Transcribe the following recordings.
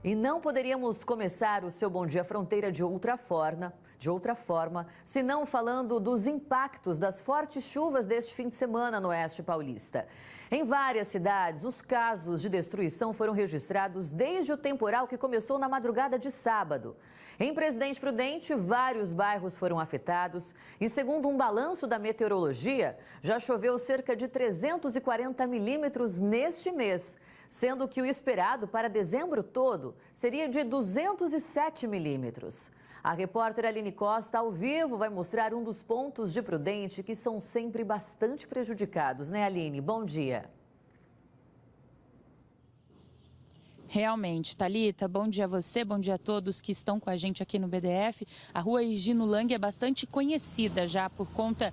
E não poderíamos começar o seu Bom Dia Fronteira de outra forma, senão falando dos impactos das fortes chuvas deste fim de semana no Oeste Paulista. Em várias cidades, os casos de destruição foram registrados desde o temporal que começou na madrugada de sábado. Em Presidente Prudente, vários bairros foram afetados e, segundo um balanço da meteorologia, já choveu cerca de 340 milímetros neste mês, sendo que o esperado para dezembro todo seria de 207 milímetros. A repórter Aline Costa, ao vivo, vai mostrar um dos pontos de Prudente que são sempre bastante prejudicados, né, Aline? Bom dia. Realmente, Thalita, bom dia a você, bom dia a todos que estão com a gente aqui no BDF. A rua Higino Lang é bastante conhecida já por conta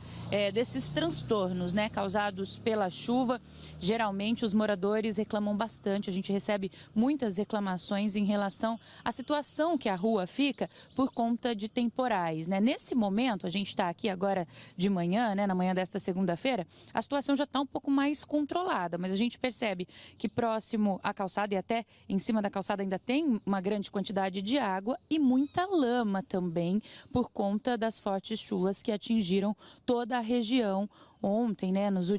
desses transtornos, né, causados pela chuva. Geralmente os moradores reclamam bastante, a gente recebe muitas reclamações em relação à situação que a rua fica por conta de temporais, né? Nesse momento, a gente está aqui agora de manhã, né, na manhã desta segunda-feira, a situação já está um pouco mais controlada, mas a gente percebe que próximo à calçada e até em cima da calçada ainda tem uma grande quantidade de água e muita lama também por conta das fortes chuvas que atingiram toda a região ontem, né, nos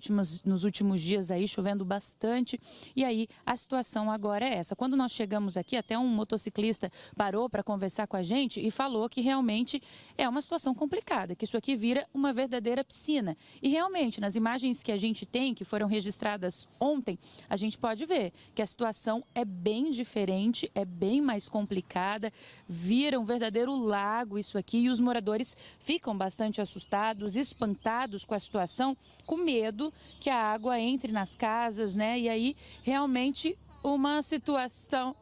últimos dias aí chovendo bastante, e aí a situação agora é essa. Quando nós chegamos aqui, até um motociclista parou para conversar com a gente e falou que realmente é uma situação complicada, que isso aqui vira uma verdadeira piscina. E realmente, nas imagens que a gente tem, que foram registradas ontem, a gente pode ver que a situação é bem diferente, é bem mais complicada, vira um verdadeiro lago isso aqui, e os moradores ficam bastante assustados, espantados com a situação, com medo que a água entre nas casas, né? E aí realmente uma situação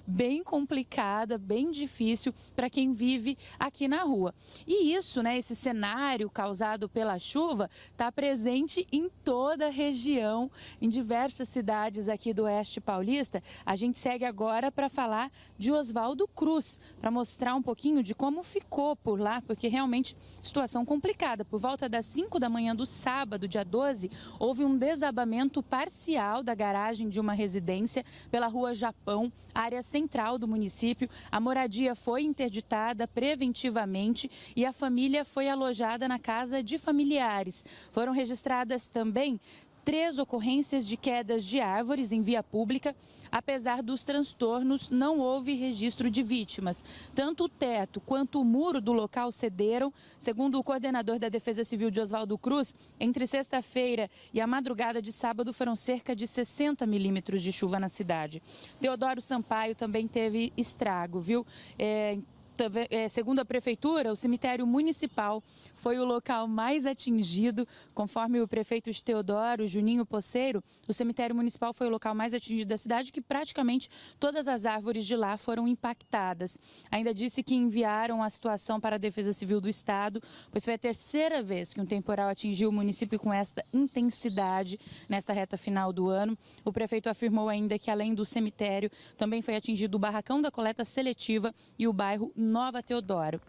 bem complicada, bem difícil para quem vive aqui na rua. E isso, né, esse cenário causado pela chuva está presente em toda a região, em diversas cidades aqui do Oeste Paulista. A gente segue agora para falar de Oswaldo Cruz, para mostrar um pouquinho de como ficou por lá, porque realmente situação complicada. Por volta das 5 da manhã do sábado, dia 12, houve um desabamento parcial da garagem de uma residência pela Rua Japão, área central do município. A moradia foi interditada preventivamente e a família foi alojada na casa de familiares. Foram registradas também 3 ocorrências de quedas de árvores em via pública. Apesar dos transtornos, não houve registro de vítimas. Tanto o teto quanto o muro do local cederam. Segundo o coordenador da Defesa Civil de Oswaldo Cruz, entre sexta-feira e a madrugada de sábado foram cerca de 60 milímetros de chuva na cidade. Teodoro Sampaio também teve estrago, viu? Segundo a Prefeitura, o cemitério municipal foi o local mais atingido. Conforme o prefeito de Teodoro, Juninho Poceiro, o cemitério municipal foi o local mais atingido da cidade, que praticamente todas as árvores de lá foram impactadas. Ainda disse que enviaram a situação para a Defesa Civil do Estado, pois foi a terceira vez que um temporal atingiu o município com esta intensidade nesta reta final do ano. O prefeito afirmou ainda que, além do cemitério, também foi atingido o barracão da coleta seletiva e o bairro Nova Teodoro.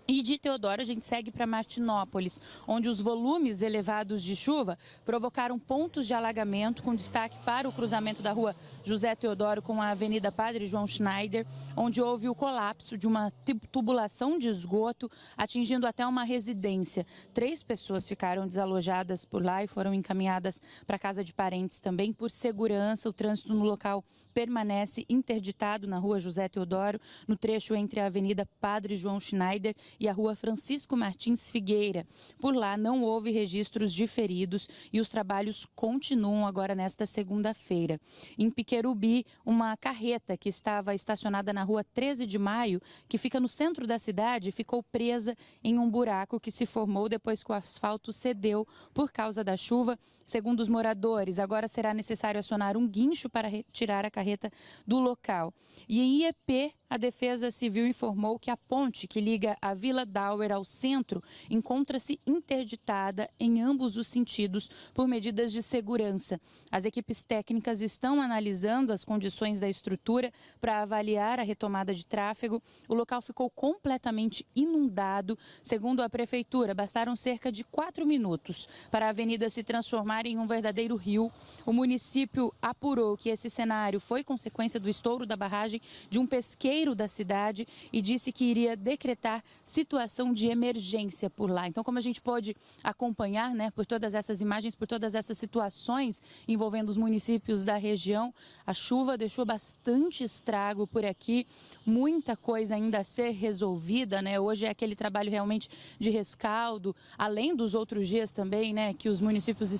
E de Teodoro a gente segue para Martinópolis, onde os volumes elevados de chuva provocaram pontos de alagamento, com destaque para o cruzamento da rua José Teodoro com a Avenida Padre João Schneider, onde houve o colapso de uma tubulação de esgoto, atingindo até uma residência. 3 pessoas ficaram desalojadas por lá e foram encaminhadas para a casa de parentes também. Por segurança, o trânsito no local permanece interditado na rua José Teodoro, no trecho entre a Avenida Padre João Schneider e a rua Francisco Martins Figueira. Por lá não houve registros de feridos e os trabalhos continuam agora nesta segunda-feira. Em Piquerubi, uma carreta que estava estacionada na rua 13 de Maio, que fica no centro da cidade, ficou presa em um buraco que se formou depois que o asfalto cedeu por causa da chuva. Segundo os moradores, agora será necessário acionar um guincho para retirar a carreta do local. E em IEP, a Defesa Civil informou que a ponte que liga a Vila Dauer ao centro encontra-se interditada em ambos os sentidos por medidas de segurança. As equipes técnicas estão analisando as condições da estrutura para avaliar a retomada de tráfego. O local ficou completamente inundado. Segundo a prefeitura, bastaram cerca de 4 minutos para a avenida se transformar em um verdadeiro rio. O município apurou que esse cenário foi consequência do estouro da barragem de um pesqueiro da cidade e disse que iria decretar situação de emergência por lá. Então, como a gente pode acompanhar, né, por todas essas imagens, por todas essas situações envolvendo os municípios da região, a chuva deixou bastante estrago por aqui, muita coisa ainda a ser resolvida, né? Hoje é aquele trabalho realmente de rescaldo, além dos outros dias também, né, que os municípios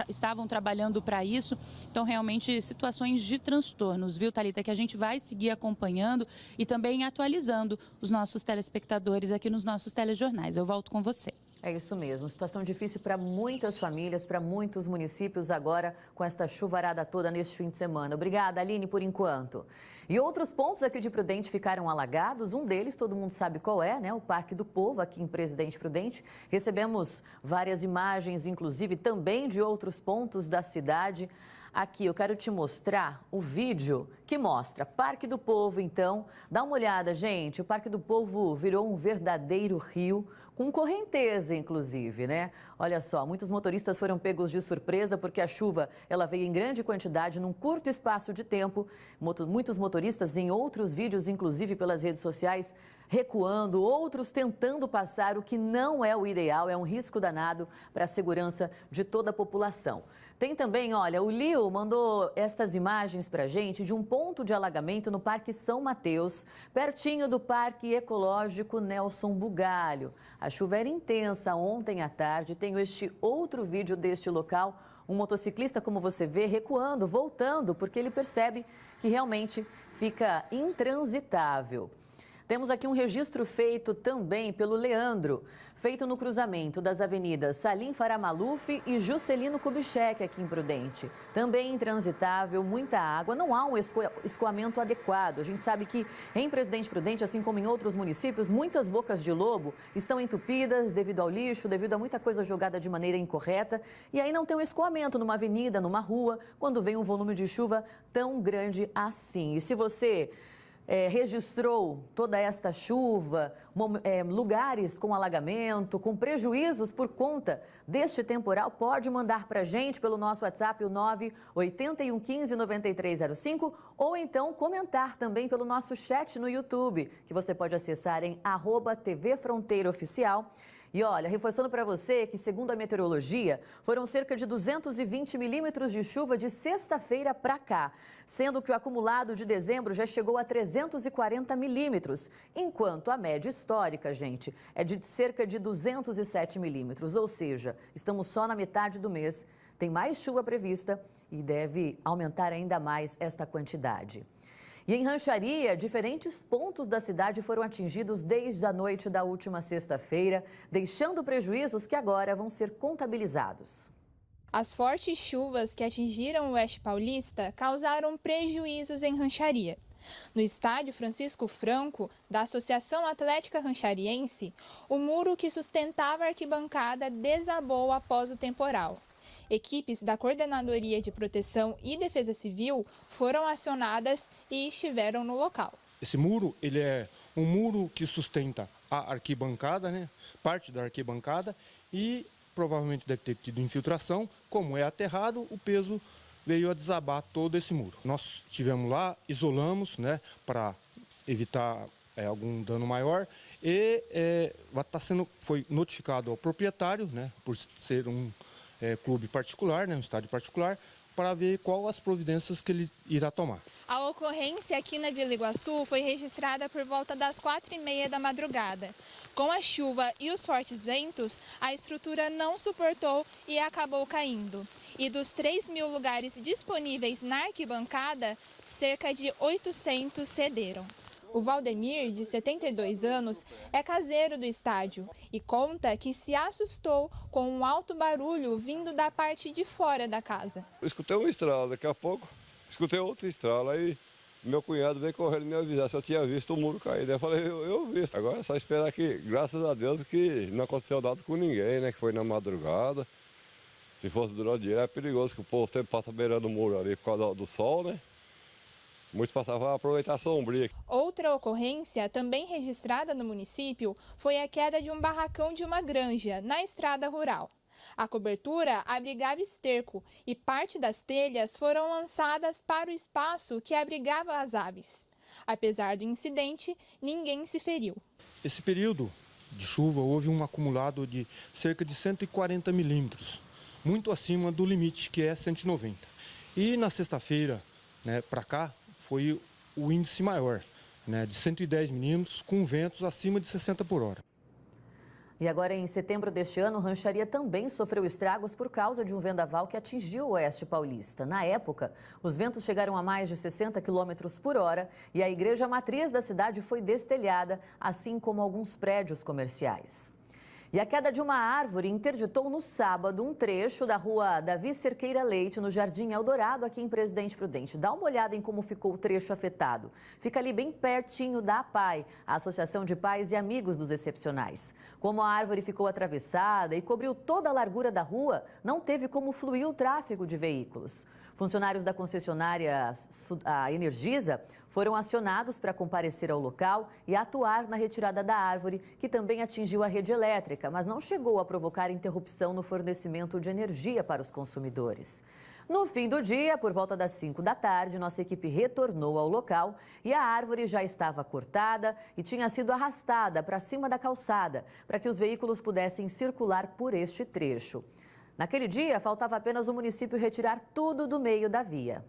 estavam trabalhando para isso. Então, realmente, situações de transtornos, viu, Thalita, que a gente vai seguir acompanhando e também atualizando os nossos telespectadores aqui nos nossos telejornais. Eu volto com você. É isso mesmo, situação difícil para muitas famílias, para muitos municípios agora com esta chuvarada toda neste fim de semana. Obrigada, Aline, por enquanto. E outros pontos aqui de Prudente ficaram alagados, um deles todo mundo sabe qual é, né? O Parque do Povo, aqui em Presidente Prudente. Recebemos várias imagens, inclusive também de outros pontos da cidade. Aqui eu quero te mostrar o vídeo que mostra Parque do Povo, então. Dá uma olhada, gente, o Parque do Povo virou um verdadeiro rio, com correnteza, inclusive, né? Olha só, muitos motoristas foram pegos de surpresa porque a chuva, ela veio em grande quantidade, num curto espaço de tempo. Muitos motoristas, em outros vídeos, inclusive pelas redes sociais, recuando, outros tentando passar, o que não é o ideal, é um risco danado para a segurança de toda a população. Tem também, olha, o Lio mandou estas imagens para a gente de um ponto de alagamento no Parque São Mateus, pertinho do Parque Ecológico Nelson Bugalho. A chuva era intensa ontem à tarde. Tenho este outro vídeo deste local, um motociclista, como você vê, recuando, voltando, porque ele percebe que realmente fica intransitável. Temos aqui um registro feito também pelo Leandro, feito no cruzamento das avenidas Salim Faramaluf e Juscelino Kubitschek, aqui em Prudente. Também intransitável, muita água, não há um escoamento adequado. A gente sabe que em Presidente Prudente, assim como em outros municípios, muitas bocas de lobo estão entupidas devido ao lixo, devido a muita coisa jogada de maneira incorreta. E aí não tem um escoamento numa avenida, numa rua, quando vem um volume de chuva tão grande assim. E se você registrou toda esta chuva, lugares com alagamento, com prejuízos por conta deste temporal, pode mandar para a gente pelo nosso WhatsApp, o 981159305, ou então comentar também pelo nosso chat no YouTube, que você pode acessar em @TV Fronteira Oficial. E olha, reforçando para você que, segundo a meteorologia, foram cerca de 220 milímetros de chuva de sexta-feira para cá, sendo que o acumulado de dezembro já chegou a 340 milímetros, enquanto a média histórica, gente, é de cerca de 207 milímetros, ou seja, estamos só na metade do mês, tem mais chuva prevista e deve aumentar ainda mais esta quantidade. E em Rancharia, diferentes pontos da cidade foram atingidos desde a noite da última sexta-feira, deixando prejuízos que agora vão ser contabilizados. As fortes chuvas que atingiram o Oeste Paulista causaram prejuízos em Rancharia. No estádio Francisco Franco, da Associação Atlética Ranchariense, o muro que sustentava a arquibancada desabou após o temporal. Equipes da Coordenadoria de Proteção e Defesa Civil foram acionadas e estiveram no local. Esse muro, ele é um muro que sustenta a arquibancada, né? Parte da arquibancada, e provavelmente deve ter tido infiltração. Como é aterrado, o peso veio a desabar todo esse muro. Nós estivemos lá, isolamos, né, para evitar algum dano maior, e foi notificado ao proprietário, né, por ser um clube particular, né, um estádio particular, para ver quais as providências que ele irá tomar. A ocorrência aqui na Vila Iguaçu foi registrada por volta das 4h30 da madrugada. Com a chuva e os fortes ventos, a estrutura não suportou e acabou caindo. E dos 3.000 lugares disponíveis na arquibancada, cerca de 800 cederam. O Valdemir, de 72 anos, é caseiro do estádio e conta que se assustou com um alto barulho vindo da parte de fora da casa. Eu escutei uma estrala, daqui a pouco escutei outra estrala, aí Meu cunhado veio correndo me avisar se eu tinha visto o muro cair. Eu falei, eu vi. Agora é só esperar que, graças a Deus, que não aconteceu nada com ninguém, né? Que foi na madrugada. Se fosse durante o dia, é perigoso, que o povo sempre passa beirando o muro ali por causa do sol, né? Muitos passavam a aproveitar a sombria. Outra ocorrência, também registrada no município, foi a queda de um barracão de uma granja, na estrada rural. A cobertura abrigava esterco e parte das telhas foram lançadas para o espaço que abrigava as aves. Apesar do incidente, ninguém se feriu. Esse período de chuva houve um acumulado de cerca de 140 milímetros, muito acima do limite, que é 190. E na sexta-feira, né, para cá, foi o índice maior, né, de 110 milímetros, com ventos acima de 60 por hora. E agora, em setembro deste ano, Rancharia também sofreu estragos por causa de um vendaval que atingiu o oeste paulista. Na época, os ventos chegaram a mais de 60 quilômetros por hora e a igreja matriz da cidade foi destelhada, assim como alguns prédios comerciais. E a queda de uma árvore interditou no sábado um trecho da rua Davi Cerqueira Leite, no Jardim Eldorado, aqui em Presidente Prudente. Dá uma olhada em como ficou o trecho afetado. Fica ali bem pertinho da APAI, a Associação de Pais e Amigos dos Excepcionais. Como a árvore ficou atravessada e cobriu toda a largura da rua, não teve como fluir o tráfego de veículos. Funcionários da concessionária a Energisa foram acionados para comparecer ao local e atuar na retirada da árvore, que também atingiu a rede elétrica, mas não chegou a provocar interrupção no fornecimento de energia para os consumidores. No fim do dia, por volta das 5 da tarde, nossa equipe retornou ao local e a árvore já estava cortada e tinha sido arrastada para cima da calçada, para que os veículos pudessem circular por este trecho. Naquele dia, faltava apenas o município retirar tudo do meio da via.